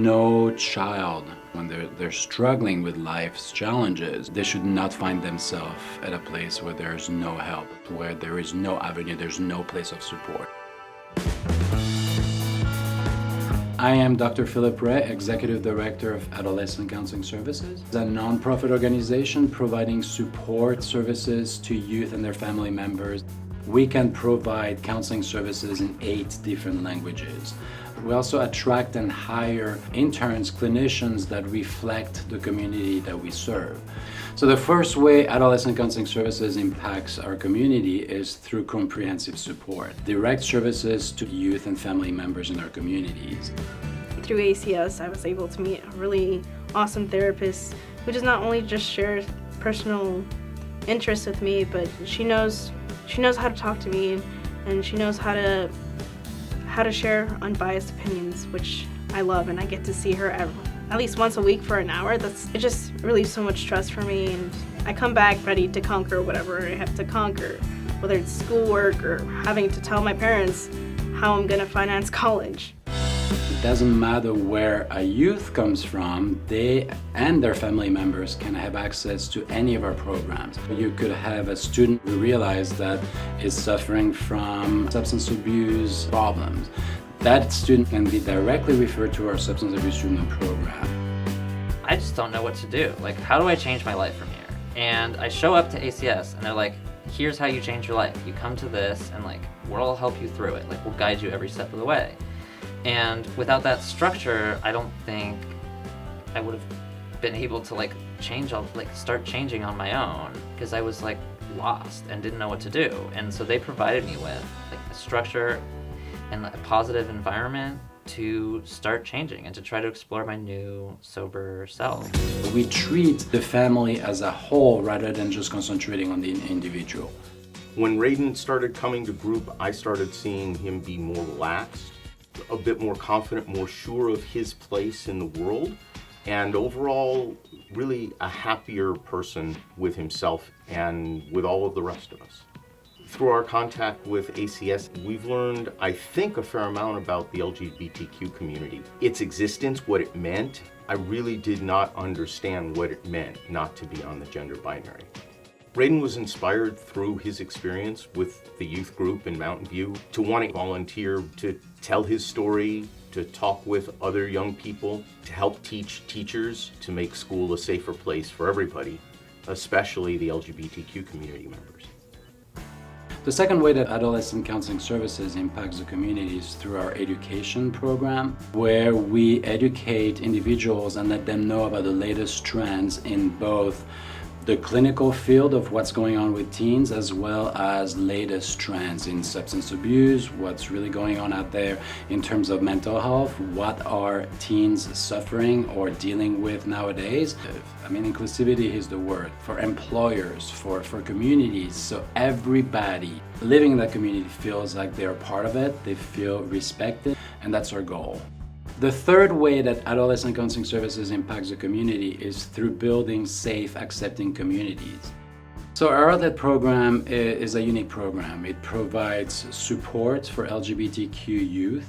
no child, when they're struggling with life's challenges, they should not find themselves at a place where there's no help, where there is no avenue, there's no place of support. I am Dr. Philip Ray, Executive Director of Adolescent Counseling Services, a nonprofit organization providing support services to youth and their family members. We can provide counseling services in 8 different languages. We also attract and hire interns, clinicians that reflect the community that we serve. So the first way Adolescent Counseling Services impacts our community is through comprehensive support, direct services to youth and family members in our communities. Through ACS, I was able to meet a really awesome therapist who does not only just share personal interests with me, but she knows how to talk to me, and she knows how to share unbiased opinions, which I love, and I get to see her at least once a week for an hour. It just relieves so much stress for me, and I come back ready to conquer whatever I have to conquer, whether it's schoolwork or having to tell my parents how I'm gonna finance college. It doesn't matter where a youth comes from, they and their family members can have access to any of our programs. You could have a student who realizes that is suffering from substance abuse problems. That student can be directly referred to our substance abuse treatment program. I just don't know what to do. Like, how do I change my life from here? And I show up to ACS and they're like, here's how you change your life. You come to this and like, we'll help you through it. Like, we'll guide you every step of the way. And without that structure, I don't think I would have been able to start changing on my own, because I was like lost and didn't know what to do. And so they provided me with like a structure and a positive environment to start changing and to try to explore my new sober self. We treat the family as a whole rather than just concentrating on the individual. When Raiden started coming to group, I started seeing him be more relaxed, a bit more confident, more sure of his place in the world, and overall really a happier person with himself and with all of the rest of us. Through our contact with ACS, we've learned, I think, a fair amount about the LGBTQ community. Its existence, what it meant. I really did not understand what it meant not to be on the gender binary. Raiden was inspired through his experience with the youth group in Mountain View to want to volunteer, to tell his story, to talk with other young people, to help teach teachers to make school a safer place for everybody, especially the LGBTQ community members. The second way that Adolescent Counseling Services impacts the community is through our education program, where we educate individuals and let them know about the latest trends in both the clinical field of what's going on with teens, as well as latest trends in substance abuse, what's really going on out there in terms of mental health, what are teens suffering or dealing with nowadays. I mean, inclusivity is the word for employers, for communities, so everybody living in that community feels like they're a part of it, they feel respected, and that's our goal. The third way that Adolescent Counseling Services impacts the community is through building safe, accepting communities. So our outlet program is a unique program. It provides support for LGBTQ youth.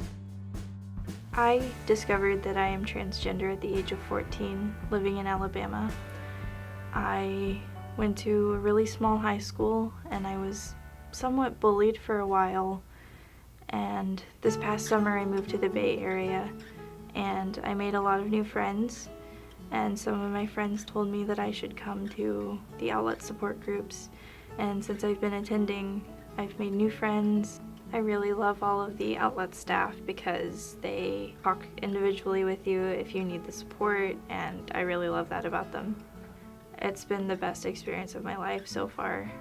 I discovered that I am transgender at the age of 14, living in Alabama. I went to a really small high school and I was somewhat bullied for a while. And this past summer I moved to the Bay Area and I made a lot of new friends, and some of my friends told me that I should come to the outlet support groups, and since I've been attending, I've made new friends. I really love all of the outlet staff because they talk individually with you if you need the support, and I really love that about them. It's been the best experience of my life so far.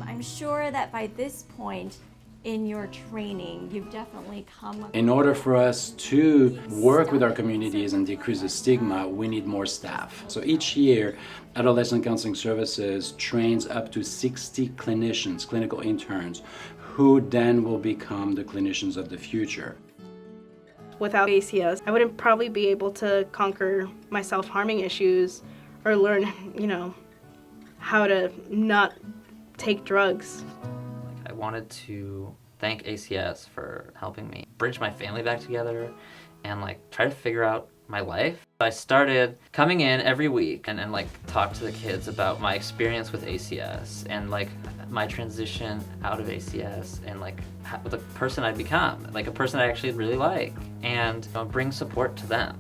I'm sure that by this point in your training, you've definitely come up. In order for us to work with our communities and decrease the stigma, we need more staff. So each year, Adolescent Counseling Services trains up to 60 clinicians, clinical interns, who then will become the clinicians of the future. Without ACS, I wouldn't probably be able to conquer my self-harming issues or learn, how to not take drugs. I wanted to thank ACS for helping me bridge my family back together and like try to figure out my life. I started coming in every week and like talk to the kids about my experience with ACS and like my transition out of ACS and like the person I'd become, like a person I actually really like, and bring support to them.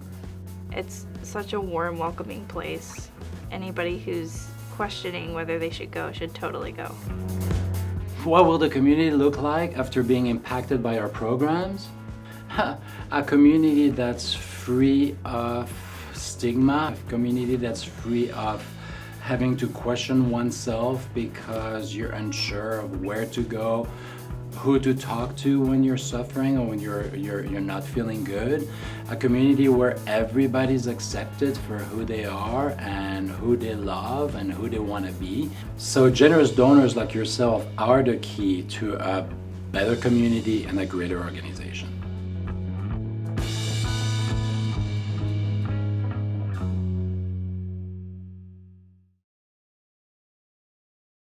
It's such a warm, welcoming place. Anybody who's questioning whether they should go should totally go. What will the community look like after being impacted by our programs? A community that's free of stigma, a community that's free of having to question oneself because you're unsure of where to go, who to talk to when you're suffering or when you're not feeling good. A community where everybody's accepted for who they are and who they love and who they want to be. So generous donors like yourself are the key to a better community and a greater organization.